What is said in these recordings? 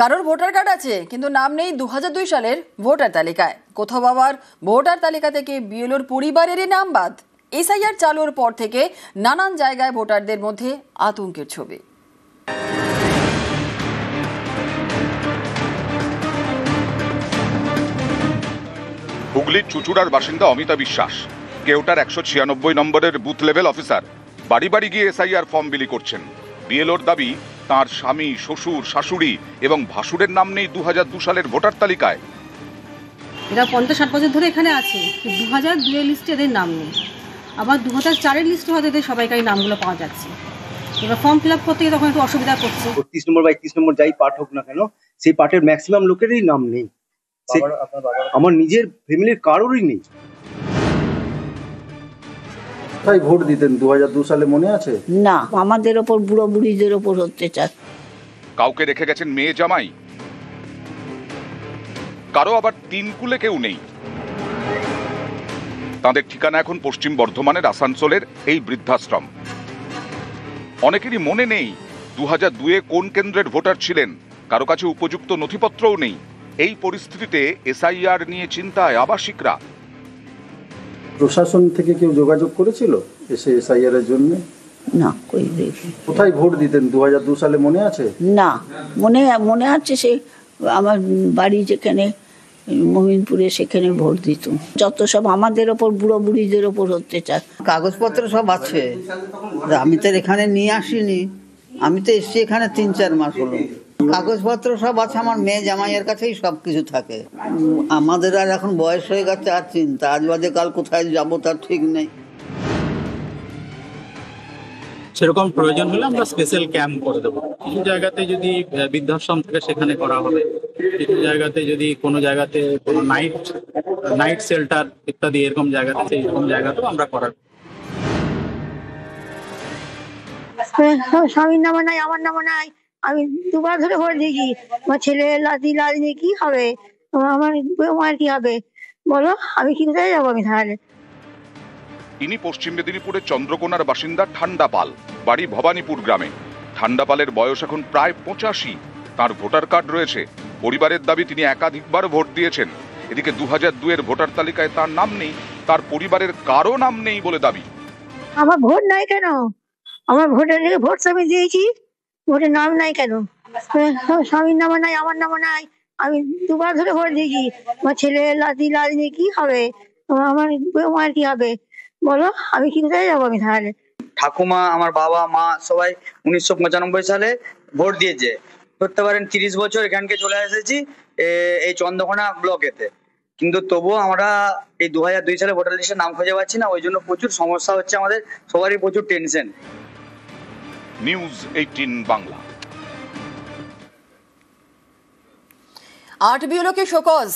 কারোর voter card আছে কিন্তু নাম নেই 2002 সালের ভোটার তালিকায়। কোথাও আবার ভোটার তালিকা থেকে বিএলওর পরিবারেরই নাম বাদ। এসআইআর চালুর পর থেকে নানান জায়গায় ভোটারদের মধ্যে আতঙ্কের ছবি। হুগলির চুচুড়ার বাসিন্দা অমিতা বিশ্বাস কেওটার 196 নম্বরের বুথ লেভেল অফিসার বাড়ি বাড়ি গিয়ে এসআইআর ফর্ম বিলি করছেন। বিএলওর দাবি তার স্বামী, শ্বশুর, শাশুড়ি এবং ভাসুরের নাম নেই 2002 সালের ভোটার তালিকায়। এরা 50-60 বছর ধরে এখানে আছে, 2002 এর লিস্টে এদের নাম নেই। আবার 2004 লিস্টে হয়তো এদের সবাইকারই নামগুলো পাওয়া যাচ্ছে। এবার ফর্ম ফিল আপ করতে গিয়ে তখন একটু অসুবিধা করছে। 32 নম্বর বা 31 নম্বর যাই পার্ট হোক না কেন, সেই পার্টের ম্যাক্সিমাম লোকেরই নাম নেই। আমার নিজের ফ্যামিলির কারোরই নেই। তাই ভোট দিতেন 2002 সালে, মনে আছে? না, আমাদের ওপর বুড়ো বুড়িদের ওপর অত্যাচার। কাউকে রেখে গেছেন মেয়ে জামাই, কারো আবার তিন কুলে কেউ নেই। তাদের ঠিকানা এখন পশ্চিম বর্ধমানের আসানসোলের এই বৃদ্ধাশ্রম। অনেকেরই মনে নেই 2002-এ কোন কেন্দ্রের ভোটার ছিলেন, কারো কাছে উপযুক্ত নথিপত্রও নেই। এই পরিস্থিতিতে এসআইআর নিয়ে চিন্তায় আবাসিকরা। প্রশাসন থেকে কেউ যোগাযোগ করেছিল এসে এসআইআর এর জন্য? না, কই দেখি। কোথায় ভোট দিতেন 2002 সালে, মনে আছে? না, মনে আছে, সে আমার বাড়ি যেখানে মহিনপুরে, সেখানে ভোট দিত। যত সব আমাদের ওপর বুড়ো বুড়িদের ওপর অত্যাচার। কাগজপত্র সব আছে, আমি তো এখানে নিয়ে আসিনি। আমি তো এসছি এখানে 3-4 মাস হলো। কাগজপত্র সব আছে, আমার মেয়ে জামাইয়ের কাছেই সব কিছু থাকে। আমাদের আর এখন বয়স হয়ে গেছে, আর চিন্তা আজ বাদে কাল কোথায় যাবো তার ঠিক নেই। সেরকম প্রয়োজন হলে আমরা স্পেশাল ক্যাম্প করে দেবো। কিছু জায়গাতে যদি বৃদ্ধাশ্রম থেকে সেখানে করা হবে, কিছু জায়গাতে যদি কোনো জায়গাতে কোনো নাইট শেল্টার ইত্যাদি এরকম জায়গাতে, সেইরকম জায়গাতেও আমরা করার। স্বামীর নামে নাই, আমার নামে নাই। আমি 2 বার ধরে ভোট দিয়েছি। আমার ছেলে লাজ নিয়ে কি হবে, আমার মায়ের কি হবে বলো? আমি কি কোথায় যাবো আমি তাহলে? ইনি পশ্চিম মেদিনীপুরের চন্দ্রকোনার বাসিন্দা ঠান্ডা পাল, বাড়ি ভবানীপুর গ্রামে। ঠান্ডা পালের বয়স এখন প্রায় 85। তার ভোটার কার্ড রয়েছে। পরিবারের দাবি তিনি একাধিকবার ভোট দিয়েছেন। এদিকে 2002-এর ভোটার তালিকায় তার নাম নেই, তার পরিবারের কারো নাম নেই বলে দাবি। আমার ভোট নাই কেন? আমার ভোট আমি দিয়েছি, ভোটের নাম নাই কেন? স্বামীর নামে নাই, আমার নামে নাই। আমি 2 বার ধরে ভোট দিয়েছি। আমার ছেলে লাজ নিয়ে কি হবে, আমার মায়ের কি হবে বলো? আমি কি কোথায় যাবো আমি তাহলে? ঠাকুমা, আমার বাবা মা সবাই 1995 সালে ভোট দিয়েছে। ধরতে পারেন 30 বছর এখানকে চলে এসেছি এই চন্দ্রকোনা ব্লকেতে, কিন্তু তবুও আমরা এই 2002 সালে ভোটার লিস্টে নাম খুঁজে পাচ্ছি না। ওই জন্য প্রচুর সমস্যা হচ্ছে, আমাদের সবারই প্রচুর টেনশন। নিউজ 18 বাংলা। 8 বিএলওকে শোকজ,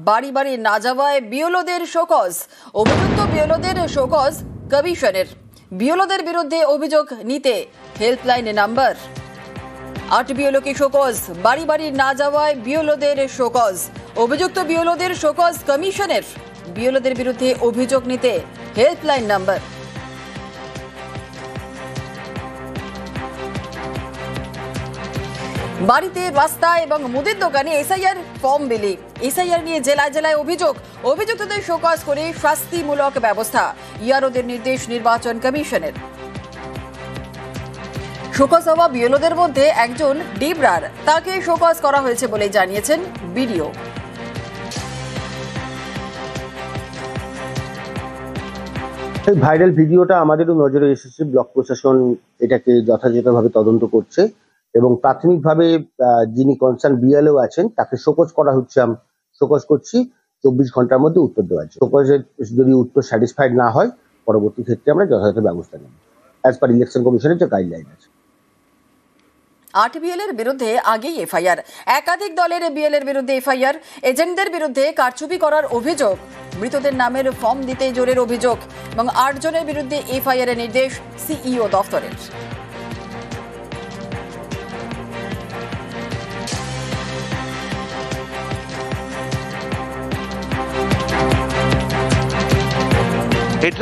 বাড়ি বাড়ি না যাওয়ায় বিএলওদের শোকজ। অভিযুক্ত বিএলওদের শোকজ কমিশনের। বিএলওদের বিরুদ্ধে অভিযোগ নিতে হেল্পলাইন নাম্বার। 8 বিএলওকে শোকজ, বাড়ি বাড়ি না যাওয়ায় বিএলওদের শোকজ। অভিযুক্ত বিএলওদের শোকজ কমিশনের। বিএলওদের বিরুদ্ধে অভিযোগ নিতে হেল্পলাইন নাম্বার। বাড়িতে, রাস্তায় এবং মুদির দোকানে এসআইআর ফর্ম বিলি। এসআইআর নিয়ে জেলায় জেলায় অভিযোগ। অভিযুক্তদের শোকজ করে শাস্তিমূলক ব্যবস্থা। ইআরওদের নির্দেশ নির্বাচন কমিশনের। শোকজ হওয়া বিএলওদের মধ্যে একজন ডিবরার, তাকে শোকজ করা হয়েছে বলে জানিয়েছেন বিডিও। এই ভাইরাল ভিডিওটা আমাদেরও নজরে এসেছে। ব্লক প্রশাসন এটাকে যথাযথভাবে তদন্ত করছে এবং প্রাথমিকভাবে যিনি কনসার্ন বিএলও আছেন তাকে শোকজ করা হচ্ছে। আমি শোকজ করছি, 24 ঘন্টার মধ্যে উত্তর দেওয়া আছে। শোকজের যদি উত্তর স্যাটিসফাইড না হয়, পরবর্তী ক্ষেত্রে আমরা যথাযথ ব্যবস্থা নেব অ্যাজ পার ইলেকশন কমিশনের যে গাইডলাইন আছে। 8 বিএলের বিরুদ্ধে আগেই এফআইআর। একাধিক দলের বিএলের বিরুদ্ধে এফআইআর। এজেন্টদের বিরুদ্ধে কারচুপি করার অভিযোগ। মৃতদের নামের ফর্ম দিতে জোরের অভিযোগ এবং 8 জনের বিরুদ্ধে এফআইআর এর নির্দেশ সিইও দফতরের।